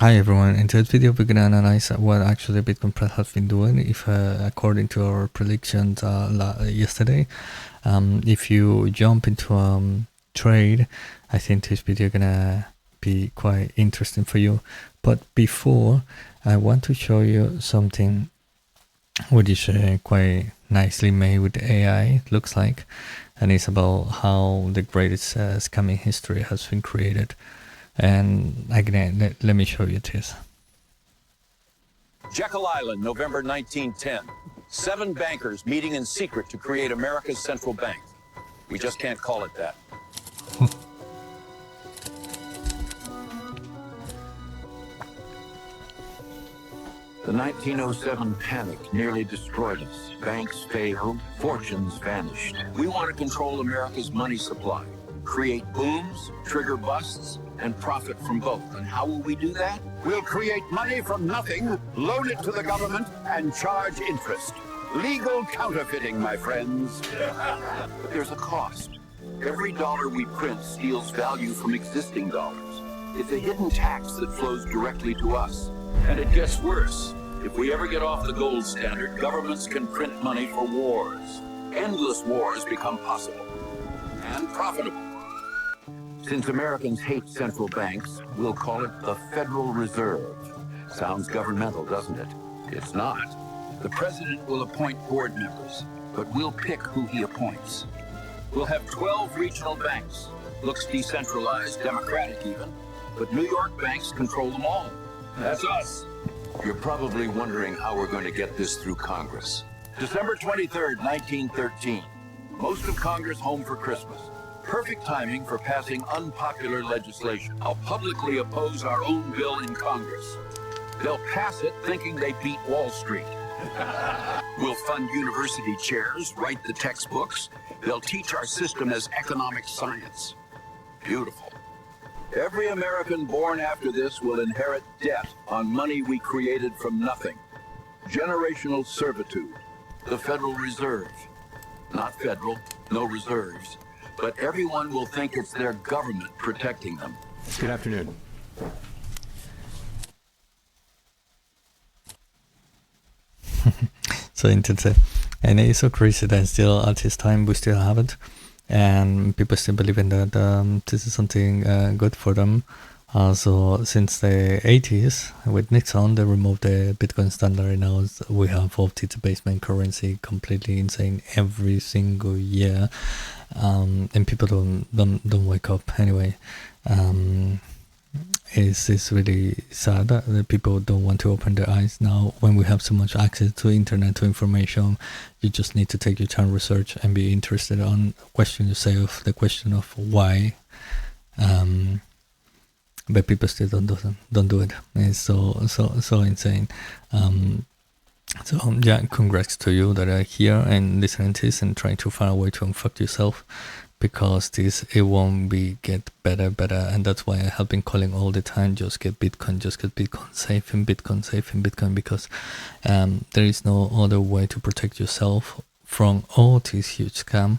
Hi everyone, in today's video we're gonna analyze what actually Bitcoin price has been doing if according to our predictions yesterday. If you jump into trade, I think this video gonna be quite interesting for you. But before, I want to show you something which is quite nicely made with AI, it looks like, and it's about how the greatest scamming history has been created. And again, let me show you this. Jekyll Island, November 1910. 7 bankers meeting in secret to create America's central bank. We just can't call it that. The 1907 panic nearly destroyed us. Banks failed, fortunes vanished. We want to control America's money supply, create booms, trigger busts, and profit from both. And how will we do that? We'll create money from nothing, loan it to the government, and charge interest. Legal counterfeiting, my friends. But there's a cost. Every dollar we print steals value from existing dollars. It's a hidden tax that flows directly to us. And it gets worse. If we ever get off the gold standard, governments can print money for wars. Endless wars become possible and profitable. Since Americans hate central banks, we'll call it the Federal Reserve. Sounds governmental, doesn't it? It's not. The president will appoint board members, but we'll pick who he appoints. We'll have 12 regional banks. Looks decentralized, democratic even, but New York banks control them all. That's us. You're probably wondering how we're going to get this through Congress. December 23rd, 1913. Most of Congress home for Christmas. Perfect timing for passing unpopular legislation. I'll publicly oppose our own bill in Congress. They'll pass it thinking they beat Wall Street. We'll fund university chairs, write the textbooks. They'll teach our system as economic science. Beautiful. Every American born after this will inherit debt on money we created from nothing. Generational servitude. The Federal Reserve. Not federal, no reserves. But everyone will think it's their government protecting them. Good afternoon. So intensive, and it's so crazy that still at this time we still have it, and people still believe in that this is something good for them. So since the 80s with Nixon, they removed the Bitcoin standard, and now we have opted to basement currency, completely insane every single year, and people don't wake up anyway. It's really sad that people don't want to open their eyes now when we have so much access to internet, to information. You just need to take your time, research, and be interested on question yourself the question of why. But people still don't do it. It's so insane. So yeah, congrats to you that are here and listening to this and trying to find a way to unfuck yourself, because it won't get better, and that's why I have been calling all the time, just get Bitcoin, safe in Bitcoin, because there is no other way to protect yourself from all this huge scam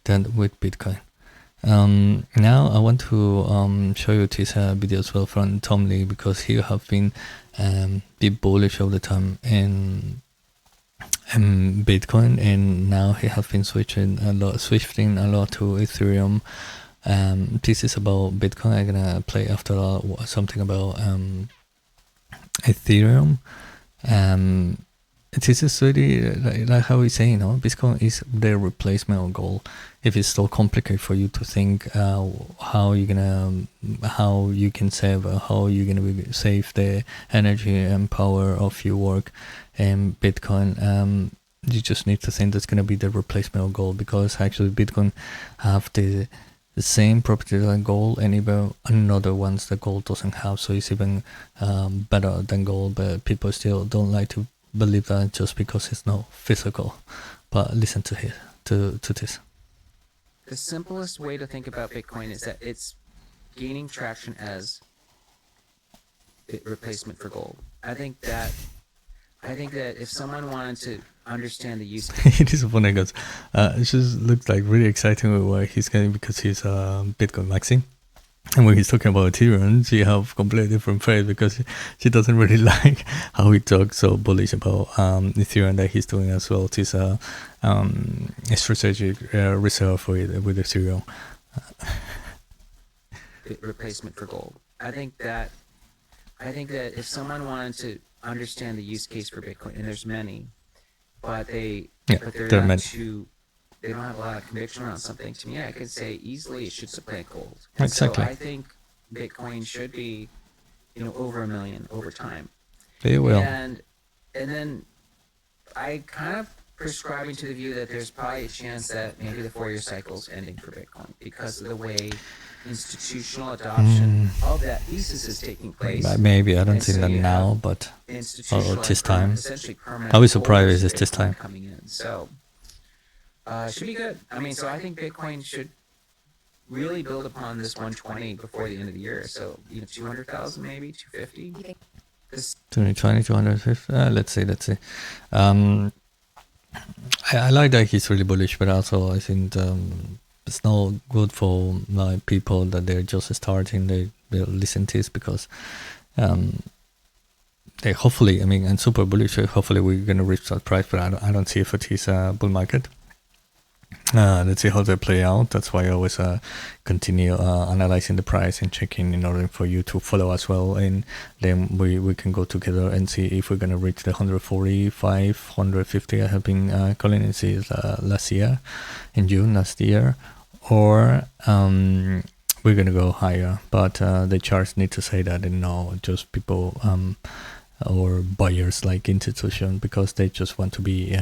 than with Bitcoin. Now I want to show you this video as well from Tom Lee, because he have been be bullish all the time in Bitcoin, and now he has been switching a lot to Ethereum. This is about Bitcoin. I'm gonna play after something about Ethereum. This is really like how we say, Bitcoin is the replacement of gold. If it's so complicated for you to think how you can save, how you're gonna save the energy and power of your work in Bitcoin, you just need to think that's gonna be the replacement of gold, because actually Bitcoin have the same properties like gold, and even another ones that gold doesn't have. So it's even better than gold, but people still don't like to believe that just because it's not physical. But listen to this. The simplest way to think about Bitcoin is that it's gaining traction as a replacement for gold. I think that if someone wanted to understand the use it is funny because it just looks like really exciting with what he's getting, because he's Bitcoin maxing. And when he's talking about Ethereum, she have completely different phrase because she doesn't really like how he talks so bullish about Ethereum that he's doing as well. It's a strategic reserve with Ethereum. Replacement for gold. I think that if someone wanted to understand the use case for Bitcoin, and there's many, but they're there are not many. they don't have a lot of conviction around something. To me, I could say easily it should supplant gold. Exactly. So I think Bitcoin should be, over $1 million over time. They will. And then I kind of prescribing to the view that there's probably a chance that maybe the 4-year cycle is ending for Bitcoin because of the way institutional adoption of that thesis is taking place. Maybe I don't And see so that you now, have but institutional this and time. essentially permanent I'll be surprised holders if of it's this Bitcoin time. coming in. So it should be good. I mean, so I think Bitcoin should really build upon this 120 before the end of the year. So 200,000 maybe 250. 220, 250. Let's see. I like that he's really bullish, but also I think it's not good for people that they're just starting. They listen to this because they hopefully, I'm super bullish. Hopefully we're gonna reach that price, but I don't see if it is a bull market. Let's see how they play out. That's why I always continue analyzing the price and checking in order for you to follow as well, and then we can go together and see if we're gonna reach the 145, 150 I have been calling it since last year, in June last year, or we're gonna go higher. But the charts need to say that, and not just people or buyers like institution, because they just want to be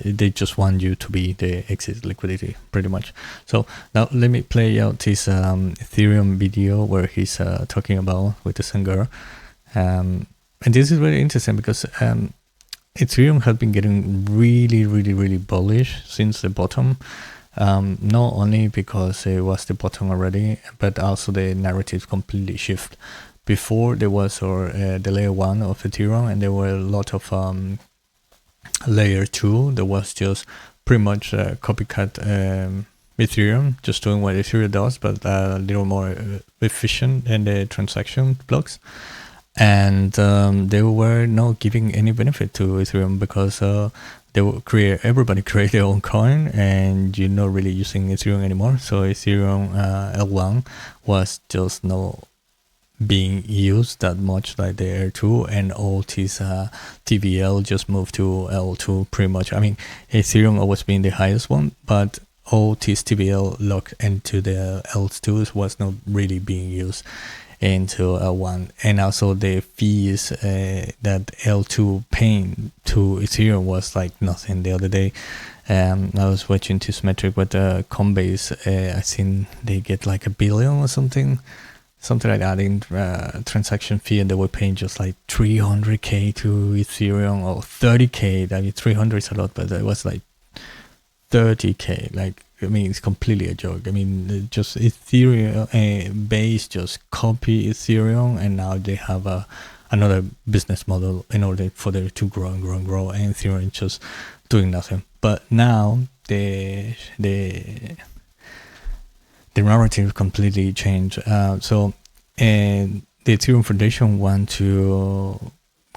they just want you to be the exit liquidity, pretty much. So now let me play out this Ethereum video where he's talking about with the Sanger. And this is very interesting because Ethereum has been getting really bullish since the bottom. Not only because it was the bottom already, but also the narrative completely shift. Before there was the layer 1 of Ethereum, and there were a lot of layer 2 that was just pretty much copycat Ethereum, just doing what Ethereum does, but a little more efficient in the transaction blocks. And they were not giving any benefit to Ethereum because they will everybody create their own coin, and you're not really using Ethereum anymore. So Ethereum L1 was just not being used that much like the L2, and all this TVL just moved to L2 pretty much. Ethereum always been the highest one, but all this TVL locked into the L2s was not really being used into L1. And also the fees that L2 paying to Ethereum was like nothing. The other day I was watching this metric with Coinbase. I think they get like $1 billion or something like that in transaction fee, and they were paying just like 300k to Ethereum, or 30k. 300 is a lot, but it was like 30k. It's completely a joke. Just Ethereum base just copy Ethereum, and now they have another business model in order for them to grow and grow, and Ethereum just doing nothing. But now the narrative completely changed. So the Ethereum Foundation want to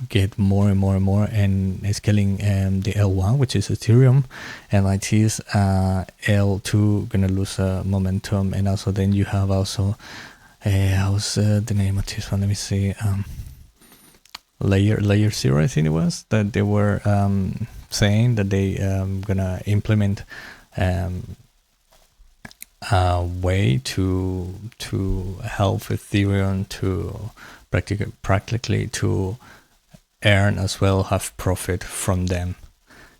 get more and more and scaling the L1, which is Ethereum, and like this L2 gonna lose momentum. And also then you have also how's the name of this one? Let me see. Layer 0, I think it was, that they were saying that they gonna implement a way to help Ethereum to practically to earn as well, have profit from them,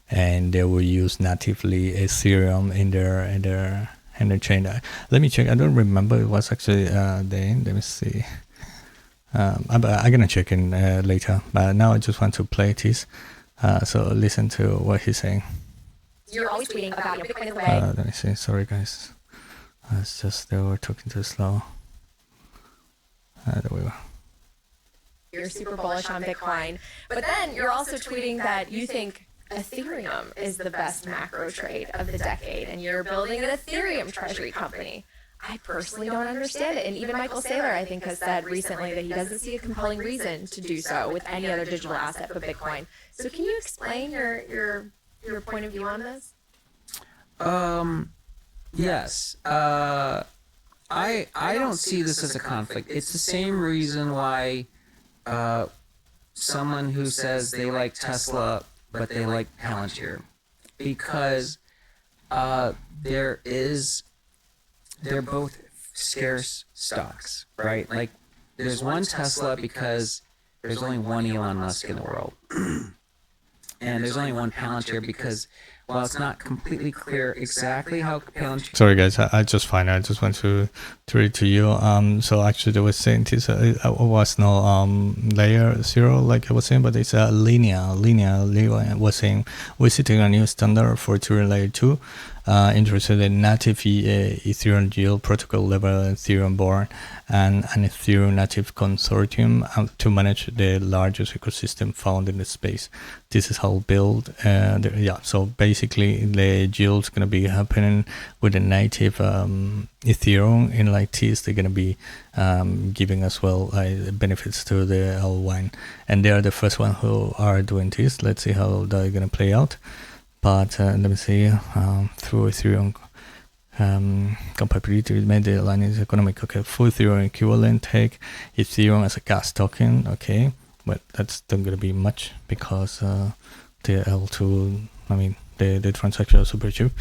and they will use natively Ethereum in their chain. Let me check. I don't remember it was actually the end. Let me see. I'm gonna check in later, but now I just want to play this. So listen to what he's saying. You're always tweeting about Bitcoin is the way. Let me see. Sorry, guys. It's just they were talking too slow. There we go. You're super bullish on Bitcoin, but then you're also tweeting that you think Ethereum is the best macro trade of the decade, and you're building an Ethereum treasury company. I personally don't understand it. And even Michael Saylor, I think, has said recently that he doesn't see a compelling reason to do so with any other digital asset but Bitcoin. So can you explain your point of view on this? Yes. I don't see this as a conflict. It's the same reason why someone who says they like Tesla but they like Palantir, because they're both scarce stocks, right? Like, there's one Tesla because there's only one Elon Musk in the world. And there's only one Palantir because, while it's not completely clear exactly how Palantir... Sorry guys, I just find I just want to read to you. So actually they were saying this was no layer 0 like I was saying, but it's a linear. Lee was saying we're setting a new standard for Ethereum layer 2. Interested in native Ethereum yield protocol level Ethereum born and an Ethereum native consortium to manage the largest ecosystem found in the space. This is how build. So basically the yield's gonna be happening with the native Ethereum in like this. They're gonna be giving as well benefits to the L1, and they are the first one who are doing this. Let's see how they're gonna play out. But let me see, through Ethereum compatibility, made the line is economic. Okay, full Ethereum equivalent, take Ethereum as a gas token. Okay, but that's not going to be much because the L2, I mean, the transactions are super cheap.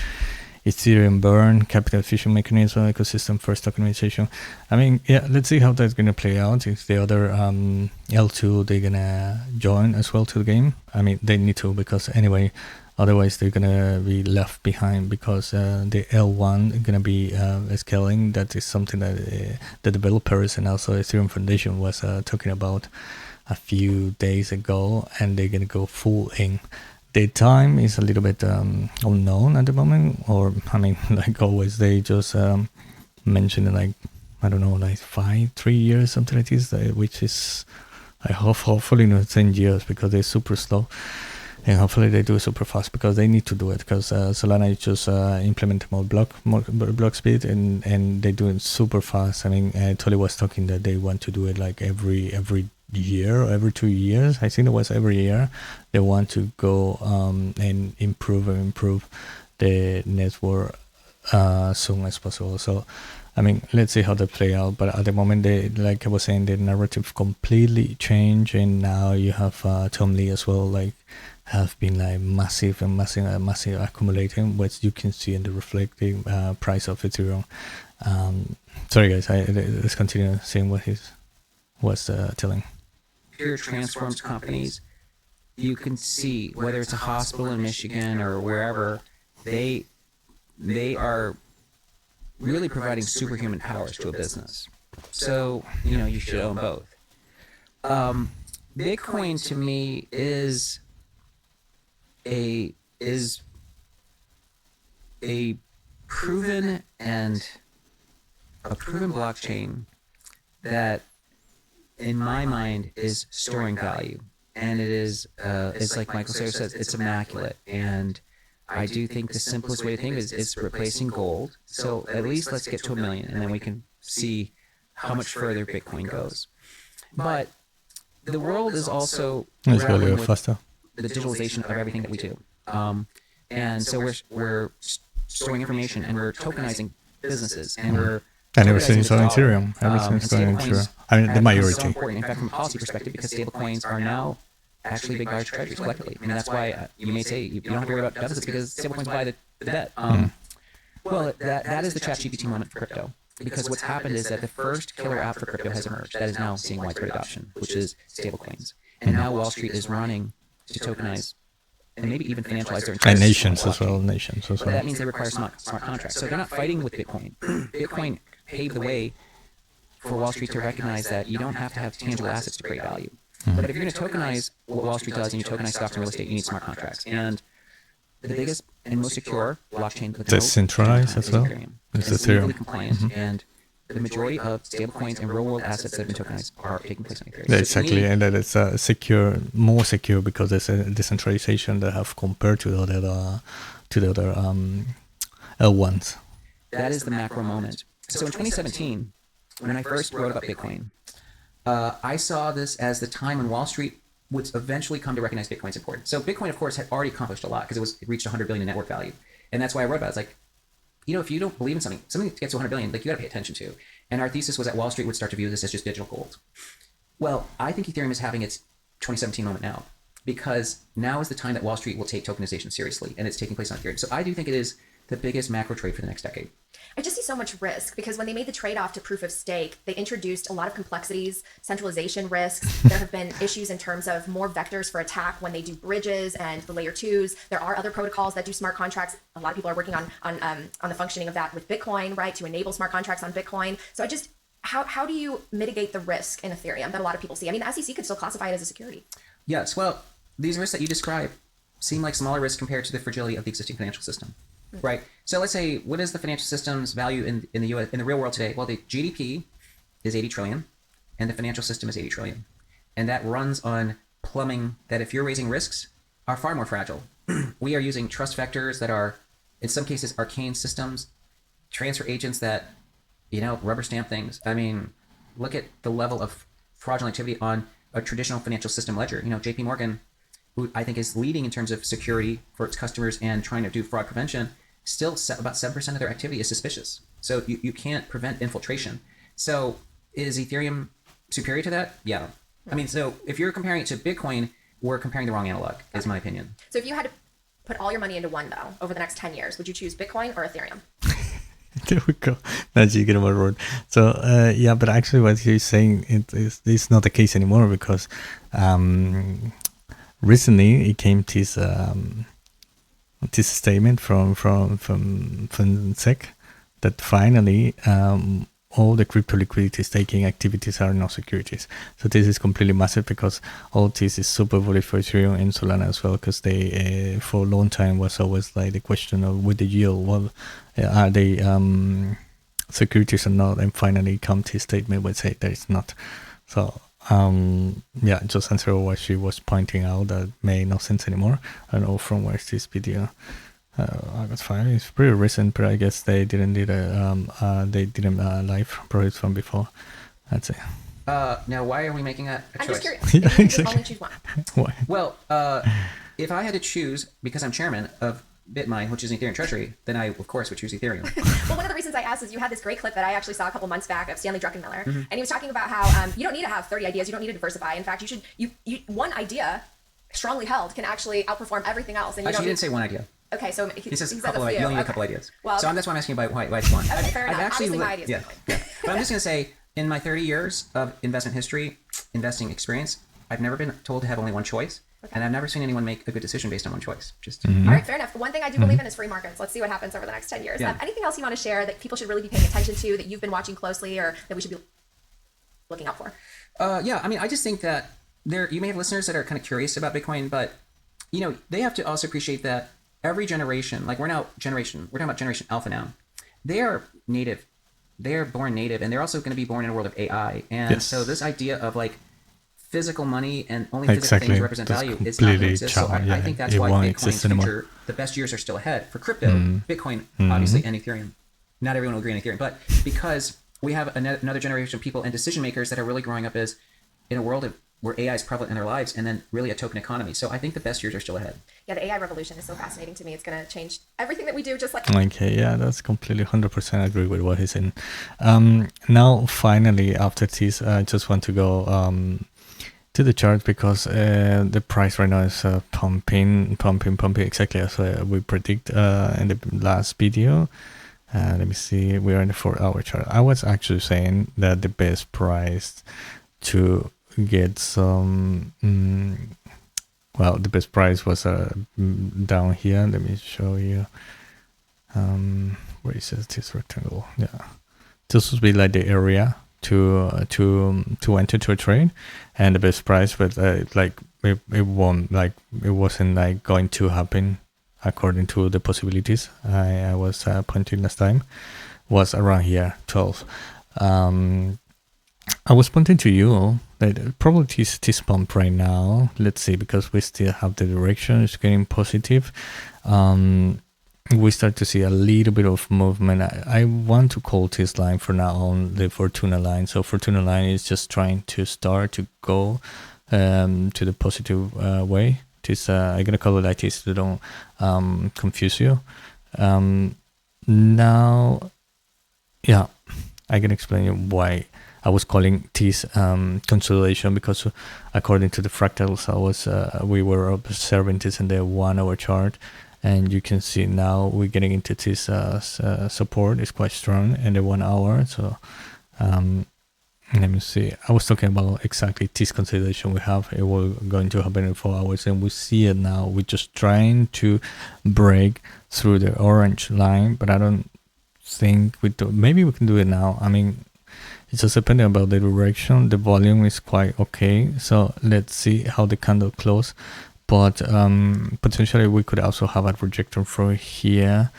Ethereum burn, capital efficient mechanism, ecosystem first tokenization. I mean, yeah, let's see how that's going to play out. If the other L2, they're going to join as well to the game. I mean, they need to, because anyway, otherwise they're going to be left behind, because the L1 is going to be scaling. That is something that the developers and also Ethereum Foundation was talking about a few days ago, and they're going to go full in. The time is a little bit unknown at the moment, or I mean, like always, they just mention like, I don't know, like 3 years, something like this, which is, I hope, hopefully not 10 years, because they're super slow, and hopefully they do it super fast, because they need to do it, because Solana is just implementing more block speed, and they do it super fast. I mean, Tolly was talking that they want to do it like every year or every 2 years. I think it was every year. They want to go and improve the network soon as possible. So I mean, let's see how they play out. But at the moment, they, like I was saying, the narrative completely changed, and now you have Tom Lee as well, like have been like massive accumulating, which you can see in the reflecting price of Ethereum. Sorry guys, let's continue seeing what he was telling. Pure transformed companies, you can see whether it's a hospital in Michigan or wherever, they are really providing superhuman powers to a business. So, you know, you should own both. Bitcoin to me is a proven blockchain that, in my mind, is storing value, and it is it's like Michael Saylor says, it's immaculate. And I do think the simplest way to think is it's replacing gold. So at least let's get to 1 million, and then we can see how much further Bitcoin goes. But the world is also grappling with the digitalization of everything that we do, and so we're storing information, and we're tokenizing businesses, and we're everything is on Ethereum. Everything is on Ethereum. I mean, the majority. So important, in fact, from a policy perspective, because stablecoins are now actually big buyers of treasuries collectively. I mean, that's why you may say you don't have to worry about deficits because stablecoins buy the debt. Well, that is the ChatGPT moment for crypto, because what's happened is that the first killer app for crypto has emerged that is now seeing widespread adoption, which is stablecoins. And now Wall Street is running to tokenize and maybe even financialize their entire nations as well. But that means they require smart contracts. So they're not fighting with Bitcoin. Bitcoin paved the way for Wall Street to recognize that you don't have to have tangible assets to create value. But if you're going to tokenize what Wall Street does, and you tokenize stocks and real estate, you need smart contracts. And the biggest and most secure blockchain with decentralized as well. It's legally compliant, and the majority of stablecoins and real-world assets that have been tokenized are taking place on Ethereum. Yeah, exactly, and that it's more secure because there's a decentralization that have compared to the other L1s. That is the macro moment. So in 2017, when I first wrote about Bitcoin, I saw this as the time when Wall Street would eventually come to recognize Bitcoin's importance. So Bitcoin, of course, had already accomplished a lot because it reached 100 billion in network value. And that's why I wrote about it. It's like, if you don't believe in something that gets to 100 billion, like, you got to pay attention to. And our thesis was that Wall Street would start to view this as just digital gold. Well, I think Ethereum is having its 2017 moment now, because now is the time that Wall Street will take tokenization seriously, and it's taking place on Ethereum. So I do think it is the biggest macro trade for the next decade. I just see so much risk because when they made the trade-off to proof of stake, they introduced a lot of complexities, centralization risks. There have been issues in terms of more vectors for attack when they do bridges and the layer twos. There are other protocols that do smart contracts. A lot of people are working on the functioning of that with Bitcoin, right, to enable smart contracts on Bitcoin. So how do you mitigate the risk in Ethereum that a lot of people see? I mean, the SEC could still classify it as a security. Yes, well, these risks that you describe seem like smaller risks compared to the fragility of the existing financial system. Right. So let's say, what is the financial system's value in the U.S. in the real world today? Well, the GDP is 80 trillion, and the financial system is 80 trillion, and that runs on plumbing that, if you're raising risks, are far more fragile. We are using trust vectors that are, in some cases, arcane systems, transfer agents that, rubber stamp things. I mean, look at the level of fraudulent activity on a traditional financial system ledger. J.P. Morgan, who I think is leading in terms of security for its customers and trying to do fraud prevention, still about 7% of their activity is suspicious. So you can't prevent infiltration. So is Ethereum superior to that? Yeah. I mean, so if you're comparing it to Bitcoin, we're comparing the wrong analog, is my opinion. So if you had to put all your money into one, though, over the next 10 years, would you choose Bitcoin or Ethereum? There we go. That's you get a word. So but actually what he's saying it's not the case anymore, because recently it came this statement from SEC that finally all the crypto liquidity staking activities are not securities. So this is completely massive, because all this is super bullish for Ethereum and Solana as well, because they for a long time was always like the question of with the yield, well, are they securities or not? And finally come this statement would say that it's not. So just answer what she was pointing out that made no sense anymore. I don't know from where's this video. August 5. It's pretty recent, but I guess they didn't do live projects from before. That's it. Now, why are we making that a choice? I'm just curious. Yeah, exactly. You could only choose one. Why? Well, if I had to choose, because I'm chairman of BitMine, which is an Ethereum treasury, then I, of course, would choose Ethereum. Well, one of the reasons I asked is you had this great clip that I actually saw a couple months back of Stanley Druckenmiller, and he was talking about how you don't need to have 30 ideas, you don't need to diversify. In fact, one idea strongly held can actually outperform everything else. And Actually, he didn't say one idea. Okay, so he says a couple. You only need a couple ideas. Well, so that's why I'm asking about why it's one. Okay, fair enough. Obviously, my idea is But I'm just going to say, in my 30 years of investment history, investing experience, I've never been told to have only one choice. Okay. And I've never seen anyone make a good decision based on one choice. All right, fair enough. One thing I do believe in is free markets. Let's see what happens over the next 10 years. Yeah. Anything else you want to share that people should really be paying attention to, that you've been watching closely, or that we should be looking out for? I mean, I just think that you may have listeners that are kind of curious about Bitcoin, but they have to also appreciate that every generation, like we're talking about Generation Alpha now, they are native. They are born native, and they're also going to be born in a world of AI. And so this idea of like physical money and only physical things represent value is not going to exist. So I think that's why Bitcoin's future, the best years are still ahead for crypto, Bitcoin, obviously, and Ethereum. Not everyone will agree on Ethereum, but because we have another generation of people and decision makers that are really growing up in a world where AI is prevalent in their lives, and then really a token economy. So I think the best years are still ahead. Yeah, the AI revolution is so fascinating to me. It's going to change everything that we do, just like... Okay, yeah, that's completely 100% agree with what he's saying. Now, finally, after this, I just want to go to the chart, because the price right now is pumping, exactly as we predict in the last video. Let me see, we are in the 4-hour chart. I was actually saying that the best price to get some the best price was down here. Let me show you where it says this rectangle. Yeah, this would be like the area to enter to a trade, and the best price, but it wasn't like going to happen according to the possibilities I was pointing last time, was around here 12. I was pointing to you that probably this pump right now. Let's see, because we still have the direction. It's getting positive. we start to see a little bit of movement. I want to call this line for now on the Fortuna line. So Fortuna line is just trying to start to go to the positive way. This I'm gonna call it like this to don't confuse you. Now, yeah, I can explain you why I was calling this consolidation, because according to the fractals, we were observing this in the 1 hour chart. And you can see now we're getting into this support is quite strong in the 1 hour. So let me see. I was talking about exactly this consolidation we have. It will going to happen in 4 hours, and we see it now. We're just trying to break through the orange line, but I don't think we do. Maybe we can do it now. I mean, it's just depending about the direction. The volume is quite okay. So let's see how the candle close. But potentially we could also have a rejection from here.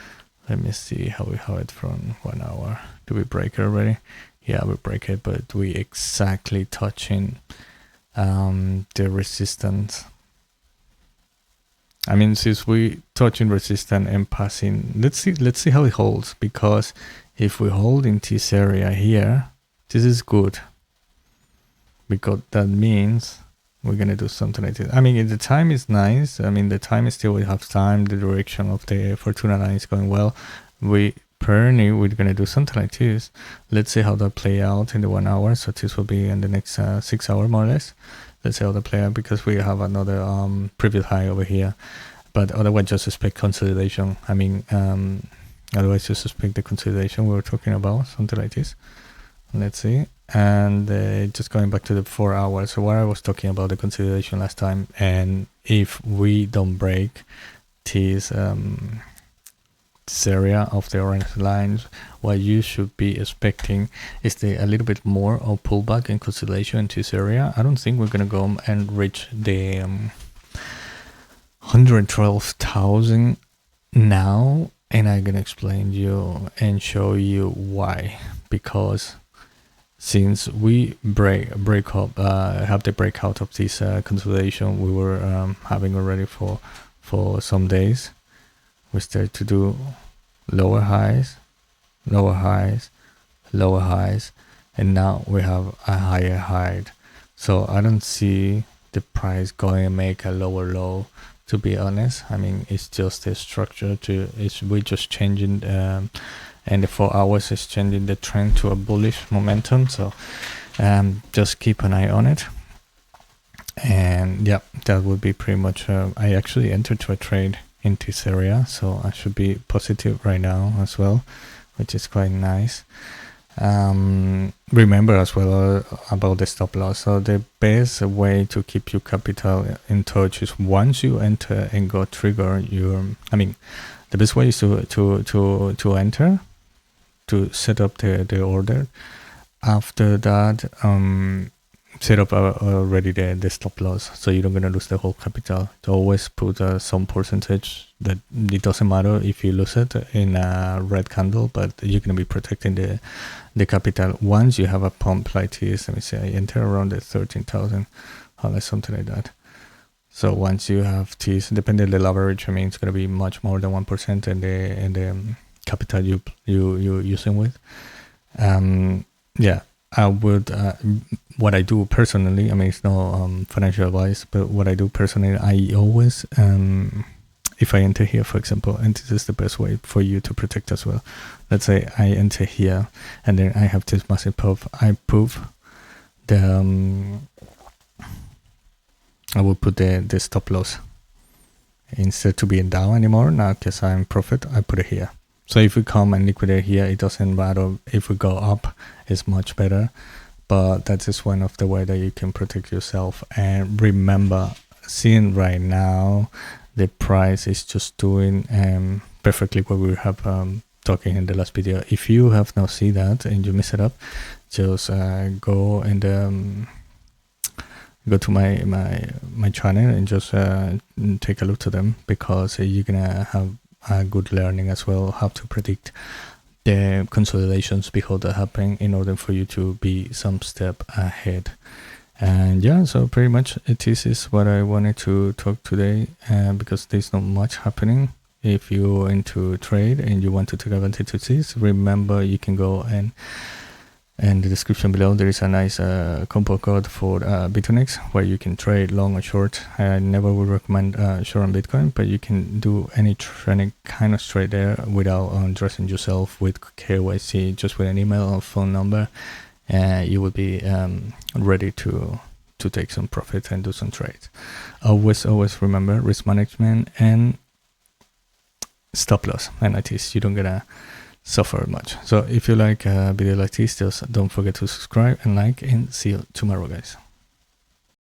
Let me see how we have it from 1 hour. Do we break it already? Yeah, we break it, but we exactly touching the resistance. I mean, since we touching resistance and passing, let's see how it holds, because if we hold in this area here, this is good, because that means we're gonna do something like this. I mean, the time is nice. I mean, the time is still, we have time. The direction of the Fortuna line is going well. We're gonna do something like this. Let's see how that play out in the 1 hour. So this will be in the next 6 hours more or less. Let's see how that play out, because we have another previous high over here. But otherwise, just expect consolidation. I mean, otherwise just expect the consolidation we were talking about, something like this. Let's see. And just going back to the 4 hours, so where I was talking about the consolidation last time, and if we don't break this area of the orange lines, what you should be expecting is a little bit more of pullback and consolidation in this area. I don't think we're gonna go and reach the 112,000 now, and I'm gonna explain you and show you why. Because since we have the breakout of this consolidation we were having already for some days, we start to do lower highs, lower highs, lower highs, and now we have a higher high. So I don't see the price going and make a lower low, to be honest. I mean, it's just a structure we're just changing and the 4 hours is changing the trend to a bullish momentum. So just keep an eye on it. And yeah, that would be pretty much I actually entered to a trade in this area, so I should be positive right now as well, which is quite nice. Remember as well about the stop loss. So the best way to keep your capital in touch is once you enter and go trigger your, I mean, the best way is to enter, to set up the order. After that, set up already the stop loss, so you're not gonna lose the whole capital. To always put some percentage, that it doesn't matter if you lose it in a red candle, but you're gonna be protecting the capital. Once you have a pump like this, let me say I enter around the 13,000, or something like that. So once you have this, depending on the leverage, I mean, it's gonna be much more than 1% in the capital you using with. Yeah, I would what I do personally, I mean, it's no financial advice, but what I do personally, I always if I enter here, for example, and this is the best way for you to protect as well. Let's say I enter here and then I have this massive pump. I prove the I will put the stop loss instead to being down anymore. Now because I'm profit, I put it here. So if we come and liquidate here, it doesn't matter. If we go up, it's much better. But that is one of the way that you can protect yourself. And remember, seeing right now, the price is just doing perfectly what we have talking in the last video. If you have not seen that and you miss it up, just go and go to my channel and just take a look to them, because you're gonna have a good learning as well how to predict the consolidations before that happen, in order for you to be some step ahead. And yeah, so pretty much this is what I wanted to talk today, because there's not much happening. if you're into trade and you want to take advantage of this, remember you can go and in the description below there is a nice combo code for Bitunix where you can trade long or short. I never would recommend short on Bitcoin, but you can do any kind of trade there without dressing yourself with KYC, just with an email or phone number, and you will be ready to take some profit and do some trades. Always remember risk management and stop loss, and at least you don't gonna suffer much. So if you like a video like this, just don't forget to subscribe and like, and see you tomorrow, guys.